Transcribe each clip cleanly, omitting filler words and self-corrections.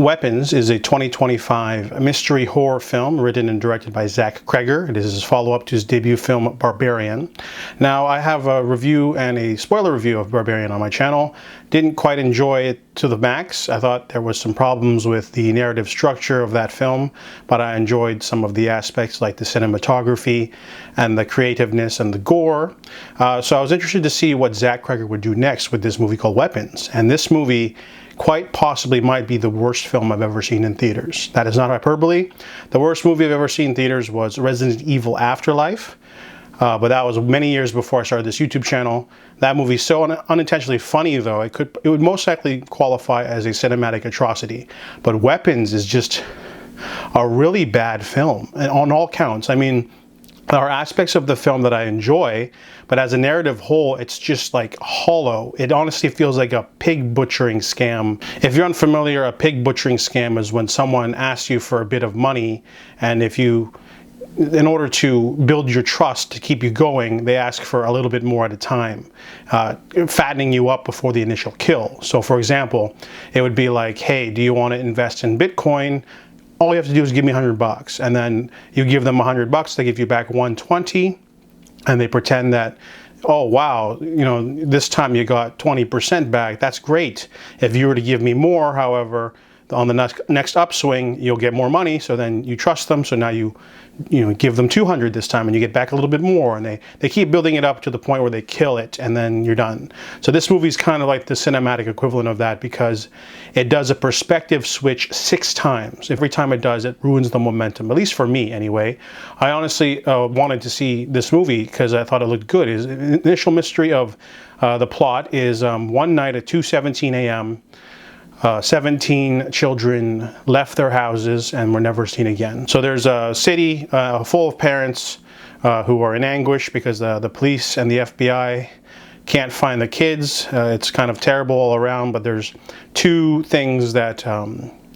Weapons is a 2025 mystery horror film written and directed by Zach Cregger. It is his follow-up to his debut film, Barbarian. Now, I have a review and a spoiler review of Barbarian on my channel. Didn't quite enjoy it to the max. I thought there was some problems with the narrative structure of that film, but I enjoyed some of the aspects like the cinematography and the creativeness and the gore. So I was interested to see what Zach Cregger would do next with this movie called Weapons. And this movie quite possibly might be the worst film I've ever seen in theaters. That is not hyperbole. The worst movie I've ever seen in theaters was Resident Evil Afterlife, but that was many years before I started this YouTube channel. That movie's so unintentionally funny, though, it would most likely qualify as a cinematic atrocity. But Weapons is just a really bad film, and on all counts. I mean, there are aspects of the film that I enjoy, but as a narrative whole, it's just like hollow. It honestly feels like a pig butchering scam. If you're unfamiliar, a pig butchering scam is when someone asks you for a bit of money, and in order to build your trust to keep you going, they ask for a little bit more at a time, fattening you up before the initial kill. So for example, it would be like, hey, do you want to invest in Bitcoin? All you have to do is give me $100, and then you give them $100, they give you back 120, and they pretend that, oh wow, this time you got 20% back. That's great. If you were to give me more, however, on the next upswing, you'll get more money. So then you trust them. So now you give them 200 this time, and you get back a little bit more. And they keep building it up to the point where they kill it, and then you're done. So this movie's kind of like the cinematic equivalent of that, because it does a perspective switch 6 times. Every time it does, it ruins the momentum, at least for me anyway. I honestly wanted to see this movie because I thought it looked good. The initial mystery of the plot is one night at 2:17 a.m., 17 children left their houses and were never seen again. So there's a city full of parents who are in anguish because the police and the FBI can't find the kids. It's kind of terrible all around, but there's 2 things that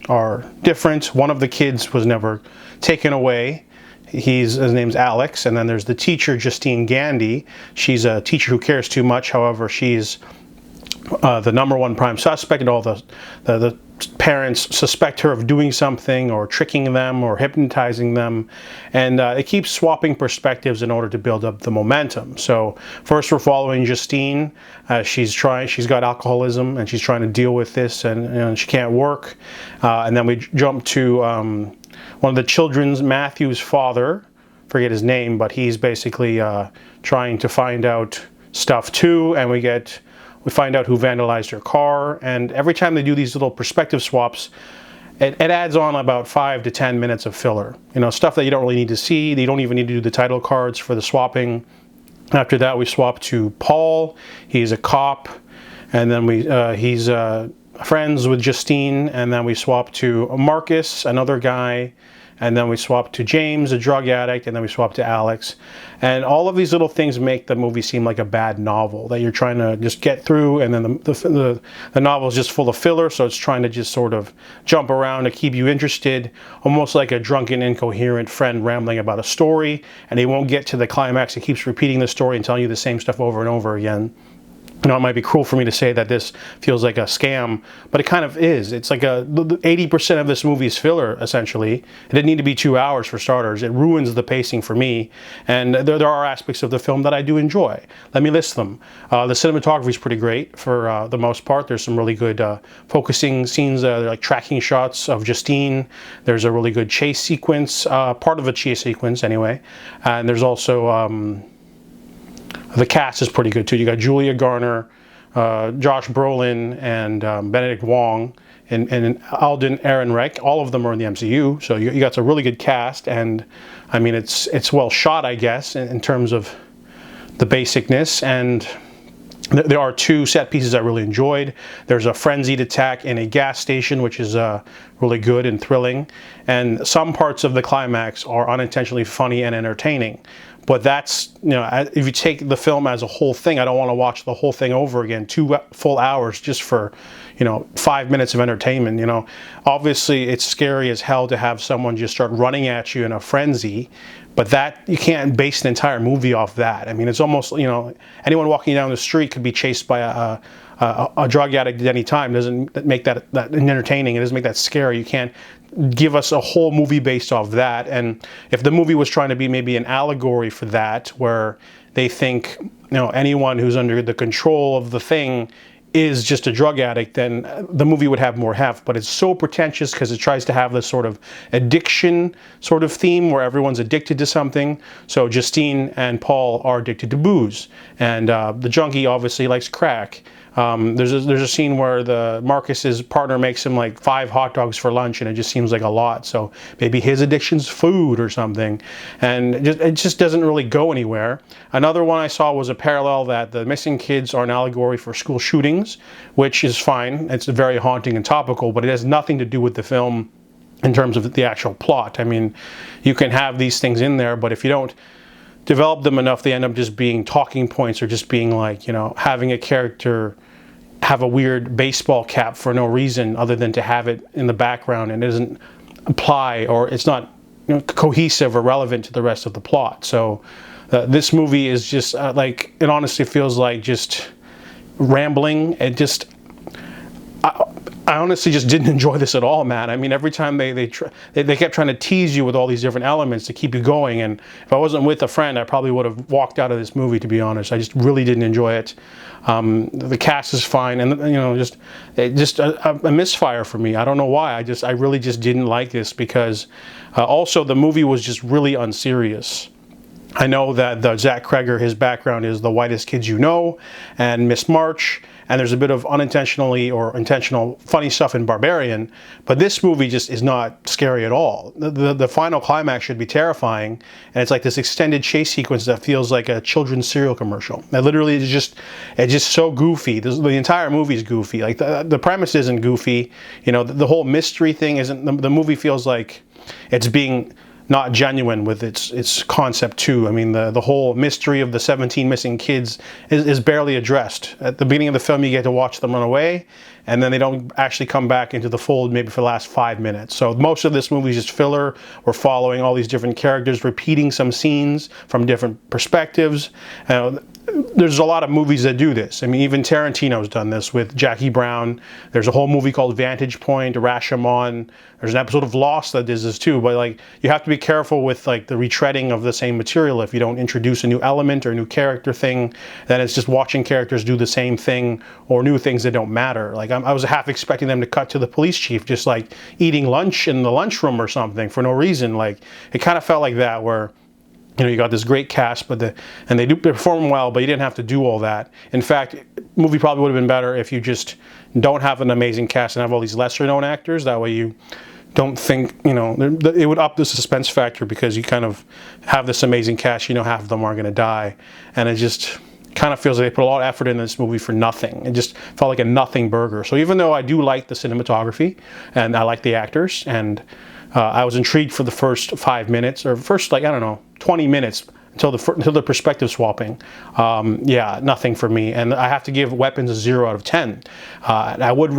are different. One of the kids was never taken away. His name's Alex, and then there's the teacher, Justine Gandy. She's a teacher who cares too much. However, she's the #1 prime suspect, and all the parents suspect her of doing something or tricking them or hypnotizing them, and it keeps swapping perspectives in order to build up the momentum. So first we're following Justine. She's got alcoholism, and she's trying to deal with this, and she can't work. And then we jump to one of the children's, Matthew's father, forget his name, but he's basically trying to find out stuff too, and we find out who vandalized her car. And every time they do these little perspective swaps, it adds on about 5 to 10 minutes of filler. Stuff that you don't really need to see. You don't even need to do the title cards for the swapping. After that, we swap to Paul. He's a cop. And then he's friends with Justine. And then we swap to Marcus, another guy. And then we swap to James, a drug addict, and then we swap to Alex. And all of these little things make the movie seem like a bad novel that you're trying to just get through, and then the novel is just full of filler, so it's trying to just sort of jump around to keep you interested, almost like a drunken, incoherent friend rambling about a story, and he won't get to the climax. He keeps repeating the story and telling you the same stuff over and over again. It might be cruel for me to say that this feels like a scam, but it kind of is. It's like 80% of this movie is filler, essentially. It didn't need to be 2 hours for starters. It ruins the pacing for me, and there are aspects of the film that I do enjoy. Let me list them. The cinematography is pretty great for the most part. There's some really good focusing scenes, like tracking shots of Justine. There's a really good chase sequence, part of a chase sequence anyway, and there's also the cast is pretty good too. You got Julia Garner, Josh Brolin, and Benedict Wong, and Alden Ehrenreich. All of them are in the MCU, so you got a really good cast. And I mean, it's well shot, I guess, in terms of the basicness. And there are 2 set pieces I really enjoyed. There's a frenzied attack in a gas station, which is really good and thrilling. And some parts of the climax are unintentionally funny and entertaining. But that's, if you take the film as a whole thing, I don't want to watch the whole thing over again, 2 full hours just for, 5 minutes of entertainment. Obviously it's scary as hell to have someone just start running at you in a frenzy, but that, you can't base an entire movie off that. I mean, it's almost, anyone walking down the street could be chased by a drug addict at any time doesn't make that entertaining. It doesn't make that scary. You can't give us a whole movie based off that. And if the movie was trying to be maybe an allegory for that, where they think, you know, anyone who's under the control of the thing is just a drug addict, then the movie would have more heft. But it's so pretentious because it tries to have this sort of addiction sort of theme where everyone's addicted to something. So Justine and Paul are addicted to booze, and the junkie obviously likes crack. There's a scene where Marcus's partner makes him like 5 hot dogs for lunch, and it just seems like a lot. So maybe his addiction's food or something, and it just doesn't really go anywhere. Another one I saw was a parallel that the missing kids are an allegory for school shootings, which is fine. It's very haunting and topical, but it has nothing to do with the film in terms of the actual plot. I mean, you can have these things in there, but if you don't develop them enough, they end up just being talking points, or just being like, you know, having a character have a weird baseball cap for no reason other than to have it in the background, and it doesn't apply, or it's not, you know, cohesive or relevant to the rest of the plot. So this movie is just like, it honestly feels like just rambling. It just, I honestly just didn't enjoy this at all, man. I mean, every time they kept trying to tease you with all these different elements to keep you going, and if I wasn't with a friend, I probably would have walked out of this movie, to be honest. I just really didn't enjoy it. The cast is fine, and you know, just a misfire for me. I don't know why. I really just didn't like this, because also the movie was just really unserious. I know that Zach Cregger, his background is The Whitest Kids You Know and Miss March, and there's a bit of unintentionally or intentional funny stuff in Barbarian, but this movie just is not scary at all. The final climax should be terrifying, and it's like this extended chase sequence that feels like a children's cereal commercial. It literally is just, it's just so goofy. The entire movie is goofy. Like the premise isn't goofy, you know, the whole mystery thing isn't, the movie feels like it's being not genuine with its concept too. I mean, the whole mystery of the 17 missing kids is barely addressed. At the beginning of the film, you get to watch them run away, and then they don't actually come back into the fold maybe for the last 5 minutes. So most of this movie is just filler. We're following all these different characters, repeating some scenes from different perspectives. There's a lot of movies that do this. I mean, even Tarantino's done this with Jackie Brown. There's a whole movie called Vantage Point, Rashomon. There's an episode of Lost that does this too. But like, you have to be careful with like the retreading of the same material. If you don't introduce a new element or a new character thing, then it's just watching characters do the same thing or new things that don't matter. Like I was half expecting them to cut to the police chief just like eating lunch in the lunchroom or something for no reason. Like it kind of felt like that, where, you know, you got this great cast, and they do perform well, but you didn't have to do all that. In fact, the movie probably would have been better if you just don't have an amazing cast and have all these lesser known actors. That way you don't think, you know, it would up the suspense factor, because you kind of have this amazing cast, you know, half of them are going to die. And it just kind of feels like they put a lot of effort in this movie for nothing. It just felt like a nothing burger. So even though I do like the cinematography and I like the actors, and I was intrigued for the first 5 minutes, or first, like, I don't know, 20 minutes until the perspective swapping. Yeah, nothing for me. And I have to give Weapons a 0 out of 10. I would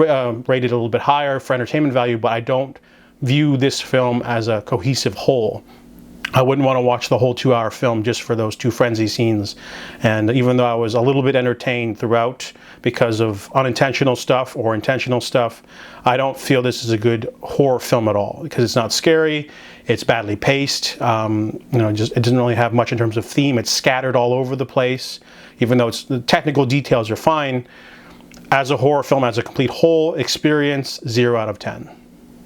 rate it a little bit higher for entertainment value, but I don't view this film as a cohesive whole. I wouldn't want to watch the whole 2-hour film just for those 2 frenzy scenes. And even though I was a little bit entertained throughout because of unintentional stuff or intentional stuff, I don't feel this is a good horror film at all, because it's not scary. It's badly paced. You know, it doesn't really have much in terms of theme. It's scattered all over the place, even though the technical details are fine. As a horror film, as a complete whole experience, 0 out of 10.